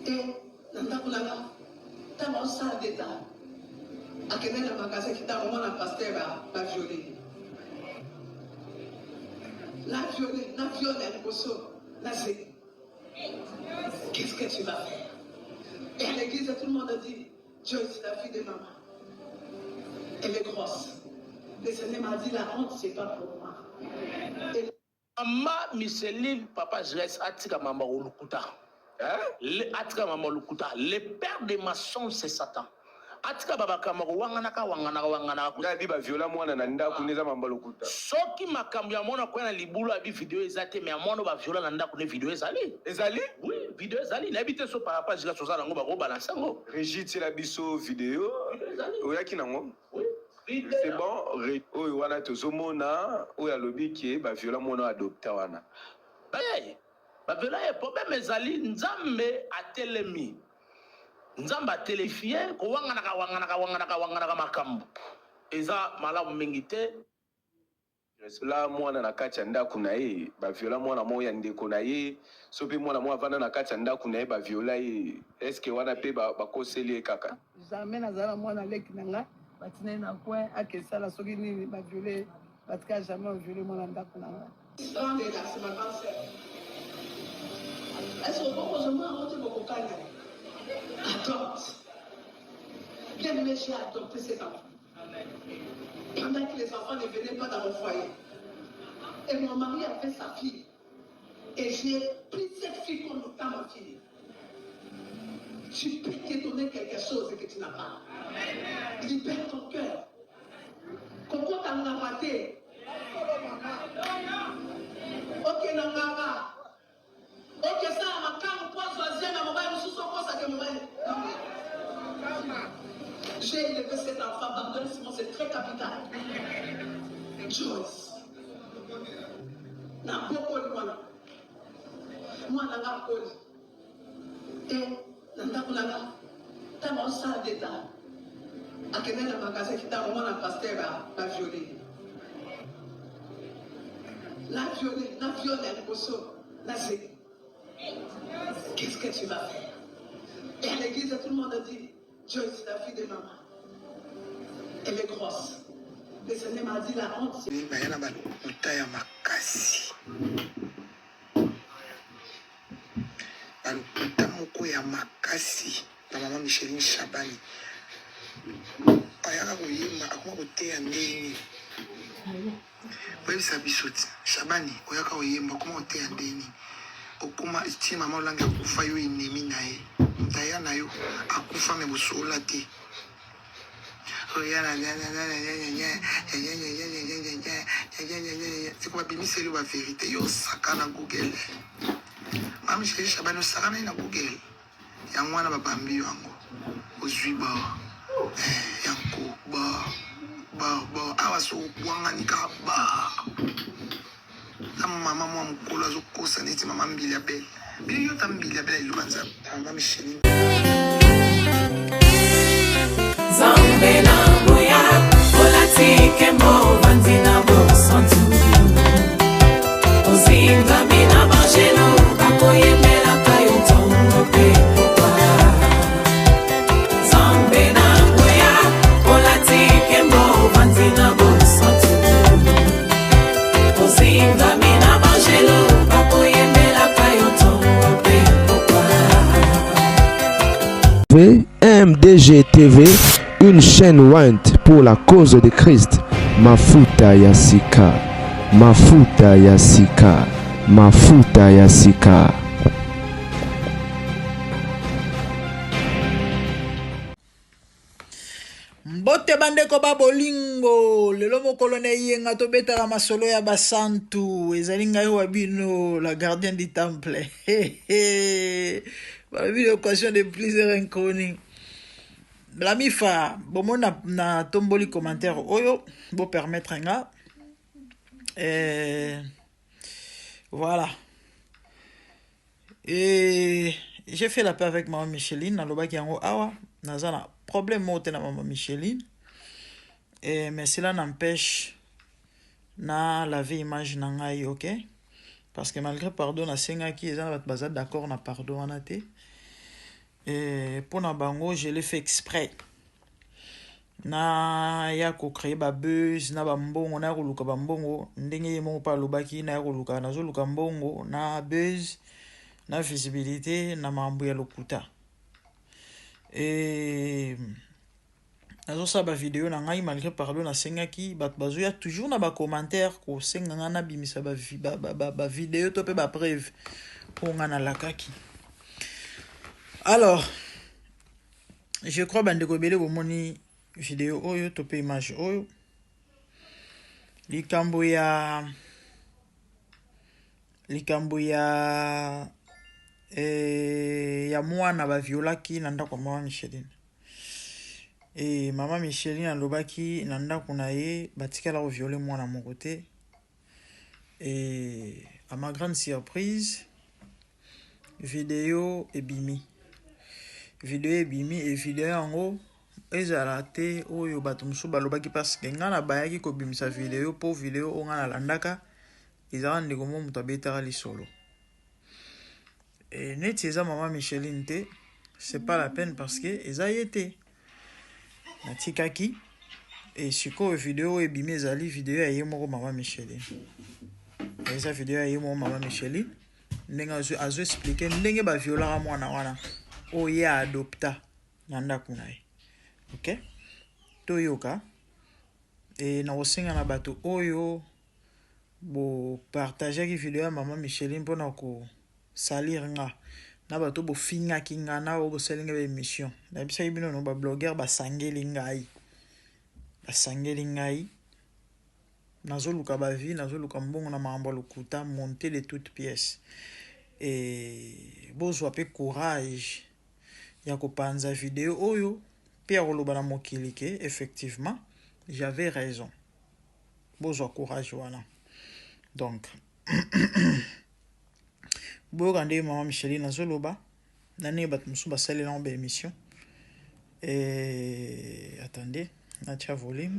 Et nandakulanga tama osala d'état akende na magasin kita omona pasteur ba violé la violé à liboso la c'est qu'est-ce que tu vas faire? Et à l'église tout le monde a dit Joyce la fille de maman elle est grosse. Le Seigneur m'a dit la honte c'est pas pour moi. Maman Micheline papa je reste atika maman olukuta. Atika maman olukuta. Le père des maçons c'est Satan. Atika baba kamako wangana ngadi ba viola mwana na ndako neza mamba lokuta. Soki makambo ya mwana kwa na libulu abi vidéo ezate mais mwana ba viola na ndako ne vidéo ezali. Ezali? Oui, vidéo ezali. Na habité so par page la soza nango ba ko balancer ngo. Régit la biso vidéo. Oyaki nango? Oui. C'est bon, oyo wana tozomona oyo alobi ki ba viola mwana adopta wana. Ba viola e problème ezali nzambe atelemi. Nzamba telefie ko wangana makambo eza malamu mingi te la mwana na kati ya ndako na ye ba viola mwana moya ndeko na ye sopi mwana mwa vanda na kati ya ndako na ye ba viola ye est-ce que wana pe ba koseli kaka jamais nazala mwana leki nanga batine na coin akesala soki nini ba violer batika jamais violer mwana ndako nanga grande là c'est ma grande sœur est-ce que vous pouvez me raconter beaucoup calme. Adopte. Bien aimé, j'ai adopté ces enfants. Pendant que les enfants ne venaient pas dans mon foyer. Et mon mari a fait sa fille. Et j'ai pris cette fille comme étant ma fille. Tu peux te donner quelque chose que tu n'as pas. Libère ton cœur. Comment t'en as raté? Ok, non, ok, ça, ma carte, point, troisième, ma maman, je suis au poste à que maman. J'ai élevé cet enfant, pardonne, c'est très capital. Joyce. Na beaucoup de moi. Moi, na la cause. Et, nandakulanga, tama osala d'état. Akende na magasin qui t'a moment na pasteur ba violé. La violé à liboso, la c'est qu'est-ce que tu vas faire? Et à l'église, tout le monde a dit Joyce, la fille de maman. Elle est grosse. Le Seigneur m'a dit la honte. C'est Bayana balukuta ya makasi. Balukuta moko ya makasi. Na maman Micheline Chabani. Ayaka koyemba akoma koteya ndenge. Oyebisa biso ti Chabani oyaka koyemba akoma koteya ndenge. Okuma ti mama olanga akufa yo inemi na ye mutaya na yo akufa me bosola te oyana c'est bimiseli ba vérité yo saka na Google mama Micheline Chabani osaka na Google ya mwana babambi yango ozwi ba yanko ba awa so wanganika ba maman moi mukolo azokosa neti maman mbili ya belle bili yo tambili ya belle ilubanza maman Micheline Zambe na moya olatike mo vanzina bo santu ozinga mina bajelo bakoyemela kayo tongo pe papa Zambe na moya olatike mo vanzina bo santu ozinga mina bajelo bakoyemela kayo tongo pe papa MDG TV, une chaîne Went pour la cause de Christ. Mafuta ya sika, mafuta ya sika, mafuta ya sika. Mbote bandeko babolingo lelo mokolo na yenga tobetaka masolo ya basantu ezali ngai wabino la gardien du temple balobi l'équation de plusieurs inconnus la mifa bomo na tomboli commentaire oyo bo permettre nga voilà et j'ai fait la paix avec maman Micheline nalobaki yango awa nazana problème mote na maman Micheline mais cela n'empêche na laver image na ngai ok parce que malgré pardon na senga qui est d'accord na pardon wana te Et pour na bango, je l'ai fait exprès. Na ya ko créer ba buzz na ba mbongo na ko luka ba mbongo ndenge mo pa lobaki na ko luka na zo luka mbongo na buzz na visibilité na mambo ya lokuta. Et nazo sa ba vidéo na ngai malgré parlo na sengaki bat bazo ya toujours na ba commentaire ko senga na bimisa ba vidéo to pe ba preuve pour ngana lakaki. Alors je crois bandeko bele bo moni vidéo oyo to pe image oyo likambo ya mwana ba violaki na ndako mama Micheline. Et maman Micheline alobaki na ndako na ye batikala ko violer mwana mon côté. Et à ma grande surprise vidéo ebimi et vidéo yango ezala te oyo bato mosusu balobaki parce que nga na bayaki kobimisa vidéo po vidéo o nga na landaka ezala ndeko mo moto abetaka lisolo. Et neti eza maman Micheline te, c'est pas la peine parce que eza ye te natikaki. Et sikoyo vidéo ebimi ezali vidéo ya ye moko maman Micheline. Eza vidéo ya ye moko maman Micheline ndenge azo expliquer ndenge ba violaka mwana wana oyo ye adopta na ndako na ye. Ok, toyoka et na osenga na bato oyo bo partager ki vidéo ya maman Micheline pona ko salir nga na bato bo finga kinga na o selinga ba émission na bisa bino no ba blogueur ba sangeli ngai nazo luka ba vie nazo luka mbongo na mambo lokuta monter de toutes pièces et bozwa pe courage ya ko panza vidéo oyo. Pierre Olobana Mokilike, effectivement, j'avais raison. Bonjour, courage, voilà. Donc, bon, regardez, maman Micheline, Nazoloba, Nani Batmoussouba, celle là en émission. Et attendez, Natia volume.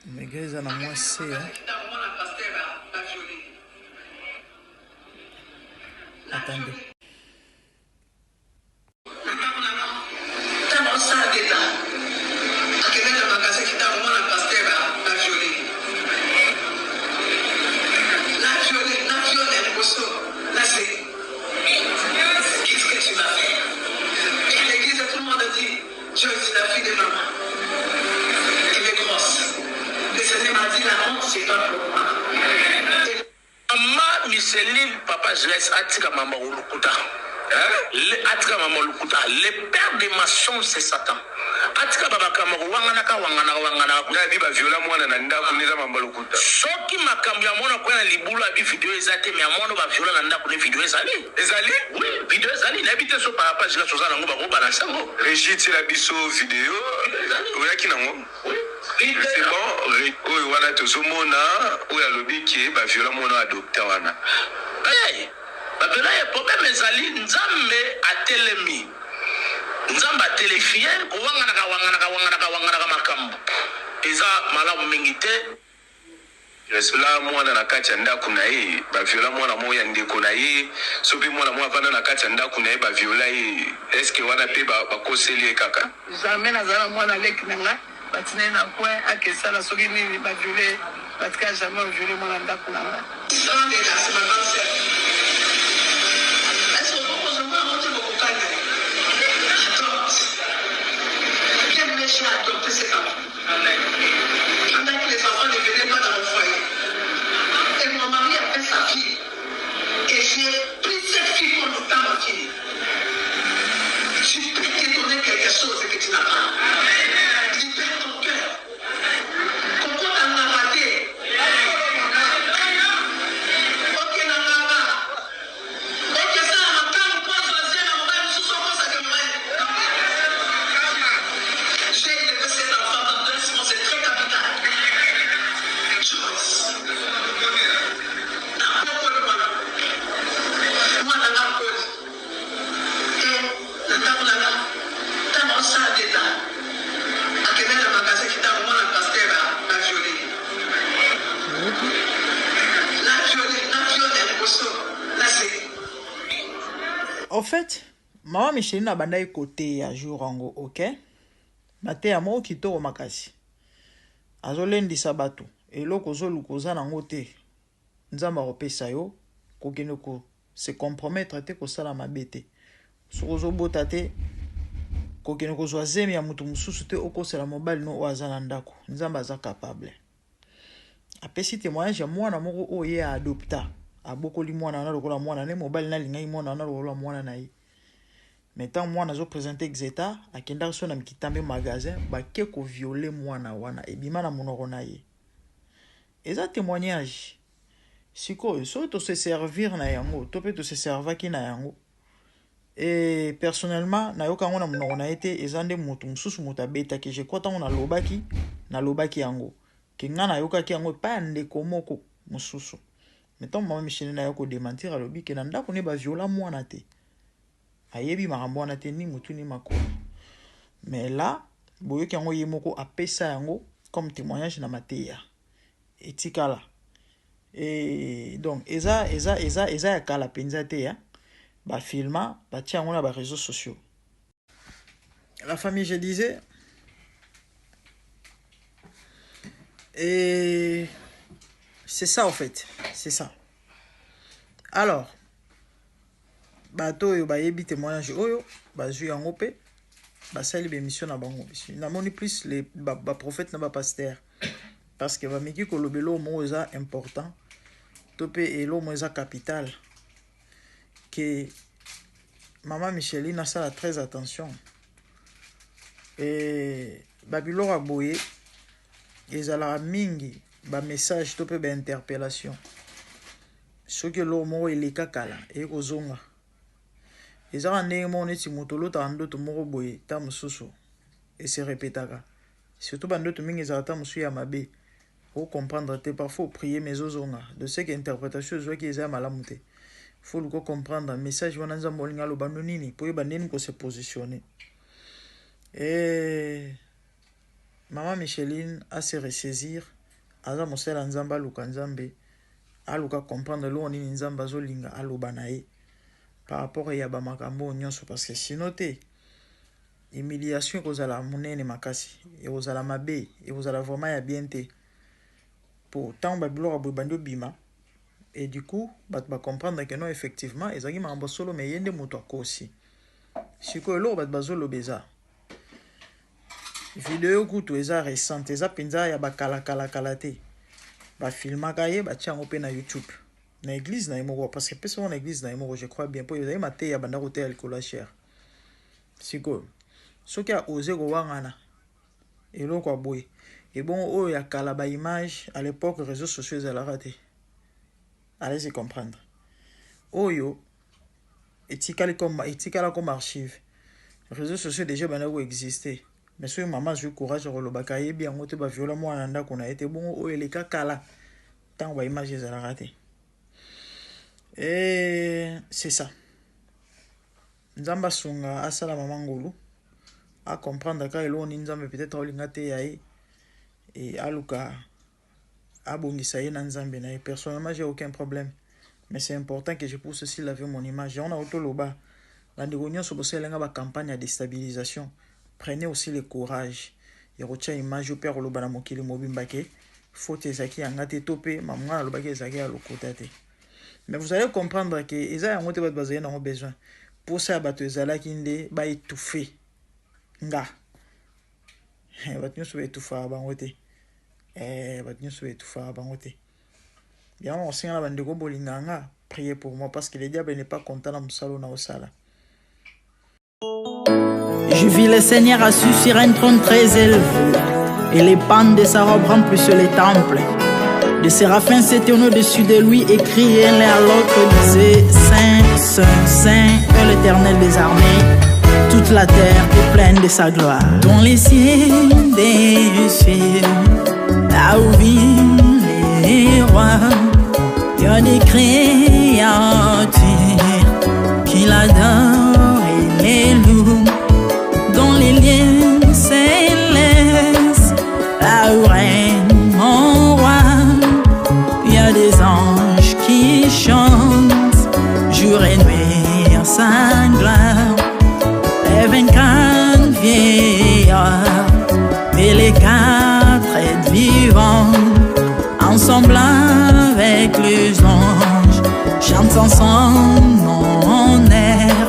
Mais gars, ça n'a moins c'est, hein. Attendez. Micheline, papa, je laisse Atika Mama Olukuta. Atika Mama Olukuta. Le père de ma son, c'est Satan. Atika Baba Kamaro, Wanganaka. Nabi ba viola mwana na ndako neza Mama Olukuta. Soki makambo ya mwana kwa na libula bi video ezate mais mwana ba viola na ndako ne video ezali. Ezali? Oui, video ezali. N'habite so par page la soza nango ba ko balancer ngo. Régit la biso vidéo. Oyaki nango. Oui. C'est bon, oyo wana tozomona oyo alobi ki ba viola mwana adopta wana. Hey, ba viola ya problème ezali nzambe atelemi. Nzambe atelefie ko wangana makambo. Eza malamu mingi te. Resula mwana na kati ya ndako na ye ba viola mwana moya ndeko na ye sopi mwana mwa vana na kati ya ndako na ye ba viola ye est-ce que wana pe ba koseli kaka jamais nazala mwana leki nanga batine na point akesala soki nini ba violer parce que jamais violer mwana ndako nanga Pendant que les enfants ne venaient pas dans mon foyer. Et mon mari a fait sa fille. Et j'ai pris cette fille pour le temps entier. Je peux te donner quelque chose que tu n'as pas. Libère ton cœur. Pourquoi tu en as raté? Ok, En fait, maman Micheline a bandai côté à jour ango, ok? Mate ya mo kitoko makasi. Azolendi sabato. Eloko zolukoza nango te. Nzamba kopesa yo kokende ko se compromettre te ko sala mabete. Sokozo bota te kokende ko zwa zemi ya mutu mususu te okosela mobile no oazana ndako. Nzamba za capable. Apesi témoignage ya mwana moko oye a adopta. Abokoli mwana na lokola mwana ne mobile na lingai mwana na lokola mwana na ye. Maintenant mwana zo présenter exeta akenda so na mikitambe magasin ba ke ko violer mwana wana ebima na monoko na ye. Eza témoignage. Siko so to se servir na yango, to pe to se servaki na yango. Et personnellement na yoka ngona monoko na ete ezande mutu mususu mutabeta ke je crois tango na lobaki yango. Ke ngana yoka ki yango pa ndeko moko mususu. Mettons maman Micheline na yoko démentir à lobi ke na ndako ne ba viola mwana te. Ayebi makambo wana te ni mutu ni makolo. Mais là, boyoki yango ye moko apesa yango comme témoignage na mateya. Etikala. Et donc eza ya kala penza te ya. Ba filma, ba tia yango na ba réseaux sociaux. La famille, je disais. Et c'est ça en fait, c'est ça. Alors, bato yo ba yebi témoignage oyo, ba zu yango pe, ba sali be mission na bango. Na moni plus les ba prophète na ba pasteur parce que ba miki ko lobelo mo eza important. Topé elo mo eza capital que maman Micheline a ça très attention. Et babilo a boye ezala mingi ba message to pe ba interpellation soki lo mo eleka kala e kozonga ezala ndenge mo neti motolo ta ndoto moko boye ta mususu et se répétaka surtout ba ndoto mingi ezala ta musu ya mabe faut comprendre te parfois prier mais ozonga de ce que interprétation zo ki ezala malamu te faut le comprendre message wana nzambo olinga lo bando nini po yeba nini ko se positionner. Et maman Micheline a se ressaisir aza mosela nzamba luka nzambe aluka comprendre lo nini nzamba zolinga aloba na ye par rapport ya ba makambo nyonso parce que sinon te humiliation kozala munene makasi et kozala mabe et kozala vraiment ya bien te pour tant ba biloko boy bando bima et du coup ba comprendre que non effectivement ezaki makambo solo mais yende moto akosi siko lo ba bazolo beza vidéo kutu eza récente eza penza ya bakala te ba filmaka ye ba tiango pe na YouTube na église na imoko parce que personne na église na imoko je crois bien po ezali mate ya banda kote ya likolo cher siko soki a osé ko wangana eloko aboye et bon oyo ya kala ba image à l'époque réseaux sociaux ezalaka te allez-y comprendre oyo etikala comme archive réseaux sociaux déjà banda ko exister. Mais si maman a eu courage de le faire, bien on te va violer moi en qu'on a été bon ou les cacala tant on va imaginer la rater. Et c'est ça. Nzamba sunga asala maman ngolo à comprendre que l'on nzamba peut-être olingate yae et aluka abongisa ye nzambe na personnellement j'ai aucun problème mais c'est important que je puisse aussi laver mon image. On a auto loba la négociation sur boselenga ba campagne de déstabilisation. Prenez aussi le courage. Et retia image au père lobana mokili mobimbake. Faut ezaki angate topé mamwa lobaki ezaki à lokotate. Mais vous allez comprendre que eza ngote bat bazaye na besoin. Pour ça bato ezala kinde ba étouffer. Nga. Bat nyoso étouffa bangote. Bat nyoso étouffa bangote. Bien on sait la bandeko bolinganga. Priez pour moi parce que le diable n'est pas content na musalo na osala. Je vis le Seigneur assis sur un trône très élevé, et les pans de sa robe remplissent les temples. Des séraphins s'étaient au-dessus de lui et criaient l'un à l'autre, disaient Saint, Saint, Saint est l'Éternel des armées. Toute la terre est pleine de sa gloire. Dans les cieux des cieux, là où vivent les rois, il y a des créatures qui l'adorent et les louent. Dans les lieux célestes, là où règne mon roi, il y a des anges qui chantent, jour et nuit, sa chantant son air.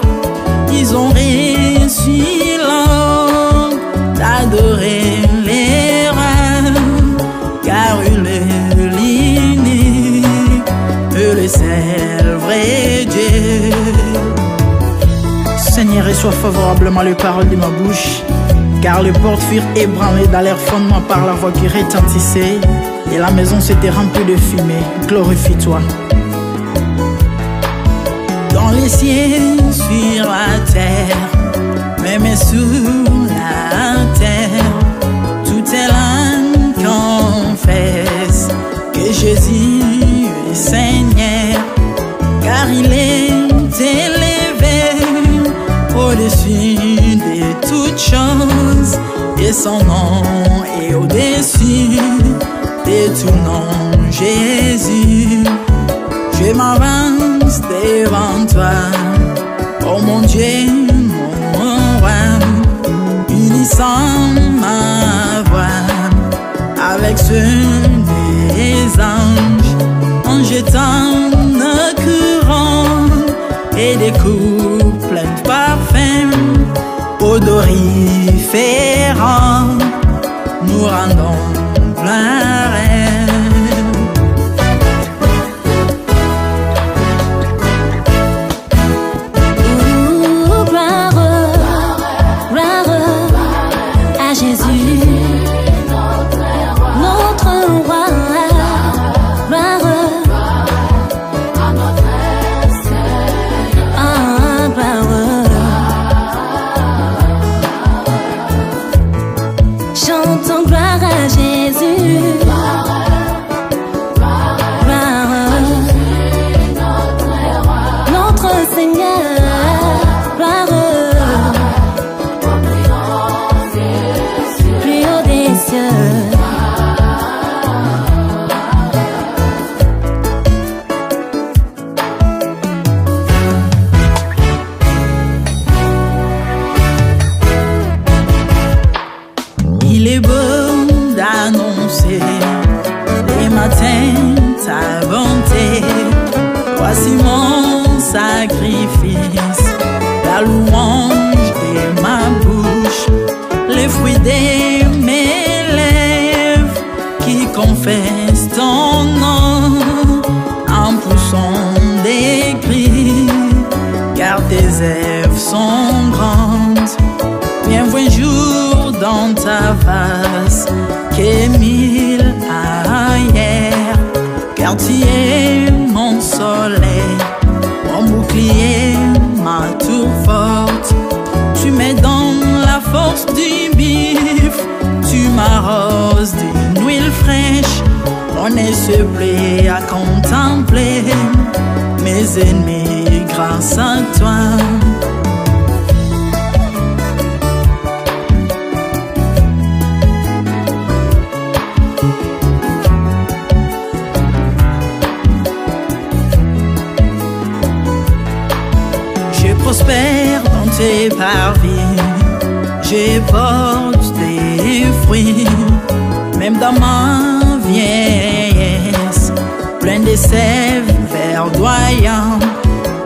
Ils ont réussi l'homme d'adorer les rois, car il est l'unique, le seul vrai Dieu. Seigneur, reçois favorablement les paroles de ma bouche, car les portes furent ébranlées dans leur fondement par la voix qui retentissait, et la maison s'était remplie de fumée. Glorifie-toi. Dans les cieux, sur la terre, même sous la terre, toute langue confesse que Jésus est Seigneur, car il est élevé au-dessus de toutes choses, et son nom est au-dessus de tout nom. Jésus, je m'avance devant toi, oh mon Dieu, mon roi, unissant ma voix avec ceux des anges, en jetant nos courants et des coups pleins de parfums odoriférants, nous rendons plein rêve. Il est beau d'annoncer les matins ta bonté. Voici mon sacrifice, la louange de ma bouche, les fruits de mes lèvres qui confessent ton nom en poussant des cris, car tes œuvres sont grandes. Bienvenue jour dans ta face, qu'Émile ailleurs, car tu es mon soleil, mon bouclier, ma tour forte. Tu me donnes la force du bif, tu m'arroses d'une huile fraîche. On ne se plaît à contempler mes ennemis grâce à toi. Prospère dans tes parvis, je porte des fruits, même dans ma vieillesse, plein de sève verdoyant,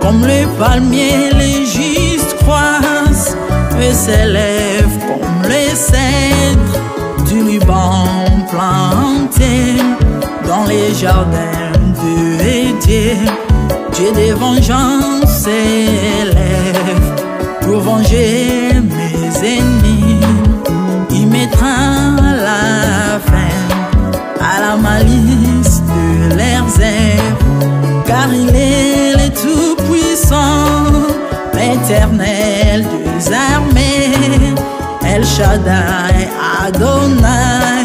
comme le palmier les justes croissent, et s'élèvent comme les cèdres du Liban plantés dans les jardins de Dieu. Dieu des vengeances s'élève pour venger mes ennemis. Il mettra la fin à la malice de leurs œuvres, car il est le Tout-Puissant, l'Éternel des armées, El Shaddai Adonai,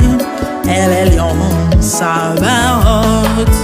El Elyon Sabaoth.